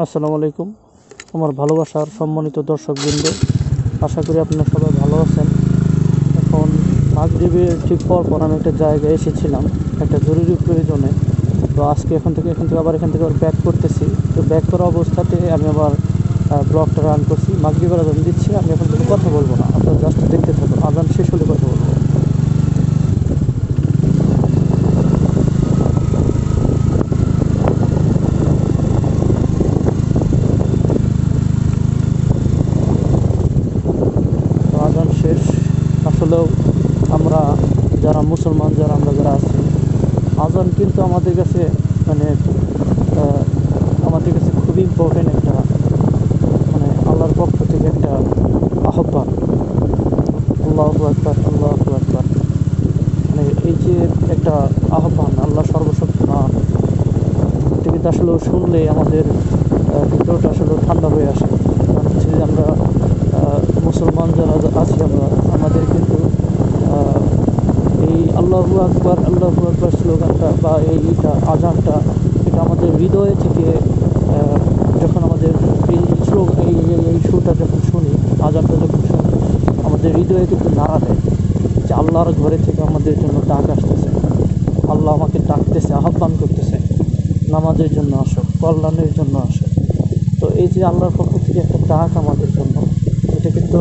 আসসালামু আলাইকুম। আমার ভালোবাসার সম্মানিত দর্শকবৃন্দ, আশা করি আপনারা সবাই ভালো আছেন। এখন মাগরিবের ঠিক পর আমি একটা জায়গায় এসেছিলাম একটা জরুরি প্রয়োজনে। তো আজকে এখান থেকে আবার ব্যাক করতেছি। তো ব্যাক করা অবস্থাতে আমি আবার ব্লগটা রান করছি। মাগরিবের আজান দিচ্ছি, আমি এখন থেকে কথা বলবো না, আপনারা জাস্ট দেখতে থাকুন, আজান শেষ হলে কথা বলবো। আজান শেষ। আসলেও আমরা যারা মুসলমান, আমরা যারা আছি, আজান কিন্তু আমাদের কাছে মানে আমাদের কাছে খুবই ইম্পর্টেন্ট একটা আল্লাহর পক্ষ থেকে একটা আহ্বান। আল্লাহু আকবার, আল্লাহু আকবার, এই যে একটা আহ্বান, আল্লাহ সর্বশক্তিমান, এটা কিন্তু আসলে শুনলে আমাদের ভিতরটা আসলে ঠান্ডা হয়ে আসে। কারণ হচ্ছে যে আমরা মুসলমান যারা আছি, আমাদের কিন্তু এই আল্লাহু আকবার, আল্লাহু আকবার স্লোগানটা বা এইটা আজানটা, এটা আমাদের হৃদয় থেকে যখন আমাদের এই সুরটা যখন শুনি, আজানটা যখন শুনি, আমাদের হৃদয়ে কিন্তু নাড়া দেয় যে আল্লাহর ঘরে থেকে আমাদের জন্য ডাক আসতেছে, আল্লাহ আমাকে ডাকতেছে, আহ্বান করতেছে, নামাজের জন্য আসো, কল্যাণের জন্য আসো। তো এই যে আল্লাহর পক্ষ থেকে একটা ডাক আমাদের জন্য, এটা কিন্তু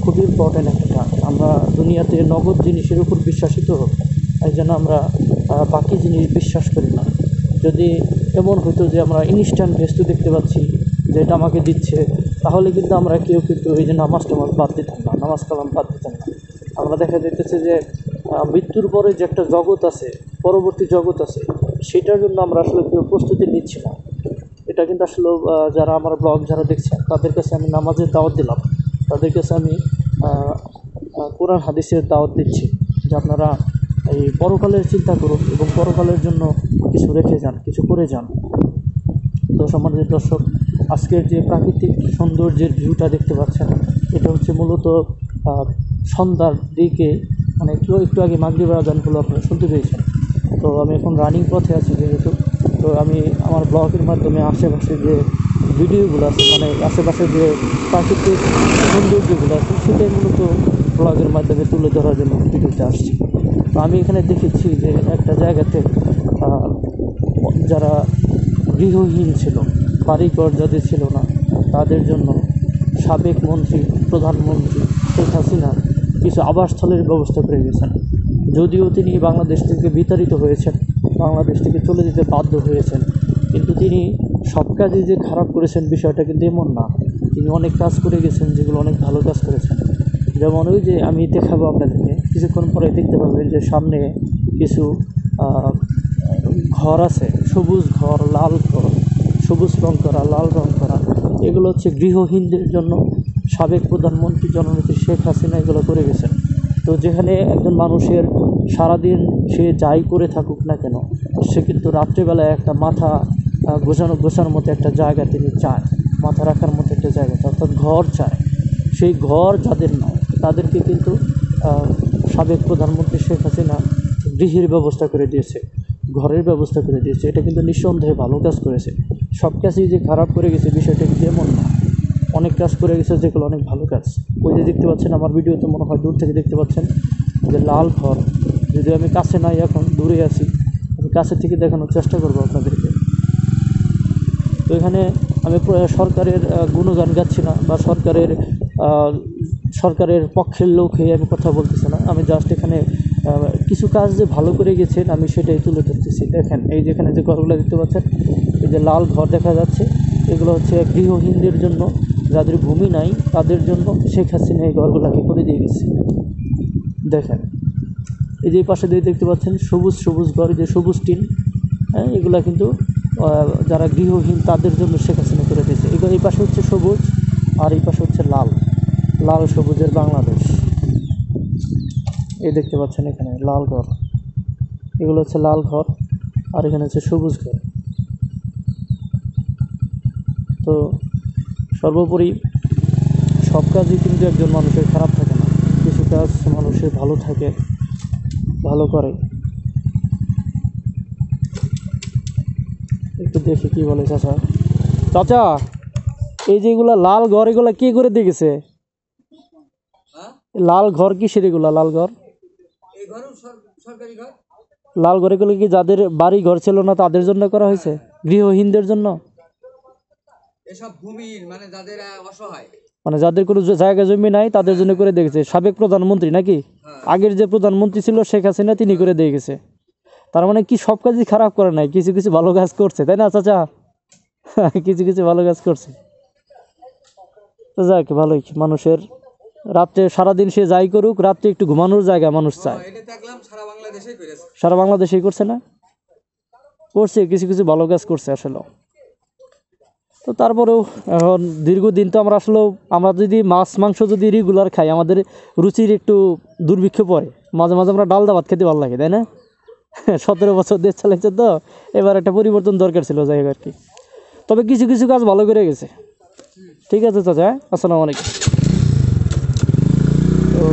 খুবই ইম্পর্ট্যান্ট একটা ডাক। আমরা দুনিয়াতে নগদ জিনিসের উপর বিশ্বাসিত হোক, এই জন্য আমরা বাকি জিনিস বিশ্বাস করি না। যদি এমন হতো যে আমরা ইনস্ট্যান্ট ভেস্টু দেখতে পাচ্ছি যে এটা আমাকে দিচ্ছে, তাহলে কিন্তু আমরা কেউ কিন্তু এই যে নামাজ বাদ দিতাম না, নামাজ কালাম বাদ দিতাম না। আমরা দেখা যেতেছে যে মৃত্যুর পরে যে একটা জগৎ আছে, পরবর্তী জগৎ আছে, সেটার জন্য আমরা আসলে কেউ প্রস্তুতি নিচ্ছি না। এটা কিন্তু আসলে যারা আমার ব্লগ যারা দেখছেন, তাদের কাছে আমি নামাজের দাওয়াত দিলাম, তাদের কাছে আমি কোরআন হাদিসের দাওয়াত দিচ্ছি যে আপনারা এই পরকালের চিন্তা করুন এবং পরকালের জন্য কিছু রেখে যান, কিছু করে যান। তো সম্মানিত দর্শক, আজকের যে প্রাকৃতিক সৌন্দর্যের ভিউটা দেখতে পাচ্ছেন, এটা হচ্ছে মূলত সন্ধ্যার দিকে, একটু আগে মাগরিবের আজানগুলো আপনারা শুনতে পেয়েছেন। তো আমি এখন রানিং পথে আছি যেহেতু, তো আমি আমার ব্লগের মাধ্যমে আশেপাশে যে ভিডিওগুলো আছে, আশেপাশে যে প্রাকৃতিক সৌন্দর্যগুলো আছে, সেটাই মূলত ব্লগের মাধ্যমে তুলে ধরার জন্য ভিডিওতে আসছি। তো আমি এখানে দেখেছি যে একটা জায়গাতে যারা গৃহহীন ছিল, বাড়িঘর যাদের ছিল না, তাদের জন্য সাবেক মন্ত্রী, প্রধানমন্ত্রী শেখ হাসিনা কিছু আবাসস্থলের ব্যবস্থা করে গেছেন। যদিও তিনি বাংলাদেশ থেকে বিতাড়িত হয়েছেন, বাংলাদেশ থেকে চলে যেতে বাধ্য হয়েছেন, কিন্তু তিনি সব কাজই যে খারাপ করেছেন বিষয়টা কিন্তু এমন না। তিনি অনেক কাজ করে গেছেন যেগুলো অনেক ভালো কাজ করেছেন। যেমন ওই যে আমি দেখাবো আপনাদেরকে, কিছুক্ষণ পরে দেখতে পাবেন যে সামনে কিছু ঘর আছে, সবুজ ঘর, লাল ঘর, সবুজ রং করা, লাল রং করা, এগুলো হচ্ছে গৃহহীনদের জন্য সাবেক প্রধানমন্ত্রী জননেত্রী শেখ হাসিনা এগুলো করে গেছেন। তো যেখানে একজন মানুষের সারাদিন সে যাই করে থাকুক না কেন, সে কিন্তু রাত্রেবেলায় একটা মাথা গোছানোর মতো একটা জায়গা তিনি চায়, মাথা রাখার মতো একটা জায়গা, অর্থাৎ ঘর চায়। সেই ঘর যাদের নয়, তাদেরকে কিন্তু সাবেক প্রধানমন্ত্রী শেখ হাসিনা গৃহের ব্যবস্থা করে দিয়েছে, ঘরের ব্যবস্থা করে দিয়েছে। এটা কিন্তু নিঃসন্দেহে ভালো কাজ করেছে। সব কাজই যে খারাপ করে গেছে বিষয়টা কিন্তু এমন না, অনেক কাজ করে গেছে যেগুলো অনেক ভালো কাজ। ওই যে দেখতে পাচ্ছেন, আমার ভিডিওতে মনে হয় দূর থেকে দেখতে পাচ্ছেন যে লাল ঘর, যদিও আমি কাছে নাই, এখন দূরে আছি, আমি কাছে থেকে দেখানোর চেষ্টা করবো আপনাদেরকে। তো এখানে আমি সরকারের গুণগান গাচ্ছি না, বা সরকারের পক্ষের লোক হয়ে আমি কথা বলতেছি না। আমি জাস্ট এখানে কিছু কাজ যে ভালো করে গেছেন আমি সেটাই তুলে ধরতেছি। দেখেন, এই যেখানে যে ঘরগুলো দেখতে পাচ্ছেন, এই যে লাল ঘর দেখা যাচ্ছে, এগুলো হচ্ছে গৃহহীনদের জন্য, যাদের ভূমি নাই তাদের জন্য শেখ হাসিনা এই ঘরগুলোকে করে দিয়ে গেছে। দেখেন, এই যে পাশে দিয়ে দেখতে পাচ্ছেন সবুজ ঘর, যে সবুজ টিন, এগুলা কিন্তু যারা গৃহহীন তাদের জন্য শেখ হাসিনা করে দিয়েছে। এই পাশে হচ্ছে সবুজ, আর এই পাশে হচ্ছে লাল সবুজের বাংলাদেশ। এই দেখতে পাচ্ছেন এখানে লাল ঘর, এগুলো হচ্ছে লাল ঘর, আর এখানে হচ্ছে সবুজ ঘর। তো সর্বোপরি সব কাজই কিন্তু একজন মানুষের খারাপ থাকে না, কিছু কাজ মানুষের ভালো থাকে, ভালো করে। একটু দেখি কী বলে চাচা। চাচা, এই যেগুলা লাল ঘর এগুলা কে করে দেখেছে? লাল ঘর কিসের এগুলা? লাল ঘর, লাল ঘর এগুলো কি যাদের বাড়ি ঘর ছিল না তাদের জন্য করা হয়েছে? গৃহহীনদের জন্য? এসব ভূমির মানে যাদের অসহায়, মানে যাদের কোনো জায়গা জমি নাই তাদের জন্য করে দেখেছে। সাবেক প্রধানমন্ত্রী নাকি? আগের যে প্রধানমন্ত্রী ছিল শেখ হাসিনা, তিনি করে দিয়ে গেছে। তার মানে কি সব কাজই খারাপ করে নাই, কিছু কিছু ভালো কাজ করছে, তাই না চাচা? কিছু কিছু ভালো কাজ করছে। তো যাক, ভালোই। মানুষের রাত্রে সারাদিন সে যাই করুক, রাত্রে একটু ঘুমানোর জায়গা মানুষ চায়। এটা দেখলাম সারা বাংলাদেশেই করেছে। সারা বাংলাদেশেই করছে না? করছে, কিছু কিছু ভালো কাজ করছে আসলে। তো তারপরেও এখন দীর্ঘদিন তো আমরা আসলে, আমরা যদি মাছ মাংস যদি রেগুলার খাই, আমাদের রুচির একটু দুর্ভিক্ষ পড়ে। মাঝে মাঝে আমরা ডাল ভাত খেতে ভালো লাগে, তাই না? 17 বছর দেশ চালাইছে, তো এবার একটা পরিবর্তন দরকার ছিল, যাই হোক আর কি। তবে কিছু কিছু কাজ ভালো করে গেছে। ঠিক আছে চাচা, আসসালামু আলাইকুম। তো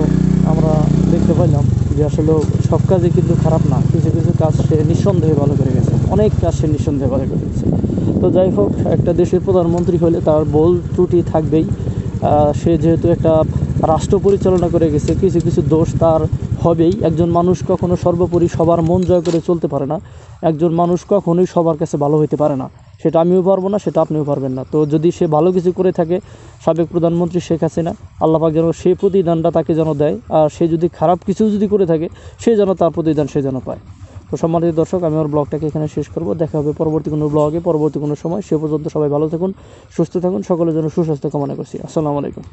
আমরা দেখতে পাইলাম যে আসলে সব কাজই কিন্তু খারাপ না, কিছু কিছু কাজ সে নিঃসন্দেহে ভালো করে গেছে, অনেক কাজ সে নিঃসন্দেহে ভালো করে গেছে। তো যাই হোক, একটা দেশের প্রধানমন্ত্রী হলে তার ভুল ত্রুটি থাকবেই। সে যেহেতু একটা রাষ্ট্র পরিচালনা করে গেছে, কিছু কিছু দোষ তার হবেই। একজন মানুষ কখনো সর্বোপরি সবার মন জয় করে চলতে পারে না। একজন মানুষ কখনোই সবার কাছে ভালো হইতে পারে না। সেটা আমিও পারবো না, সেটা আপনিও পারবেন না। তো যদি সে ভালো কিছু করে থাকে, সাবেক প্রধানমন্ত্রী শেখ হাসিনা, আল্লাহ পাক যেন সেই প্রতিদানটা তাকে যেন দেয়। আর সে যদি খারাপ কিছু যদি করে থাকে, সে যেন তার প্রতিদান সে যেন পায়। তো সম্মানিত দর্শক, আমি আমার ব্লগটাকে এখানে শেষ করব। দেখা হবে পরবর্তী কোনো ব্লগে, পরবর্তী কোনো সময়। সে পর্যন্ত সবাই ভালো থাকুন, সুস্থ থাকুন। সকলের জন্য সুস্বাস্থ্য কামনা করছি। আসসালামু আলাইকুম।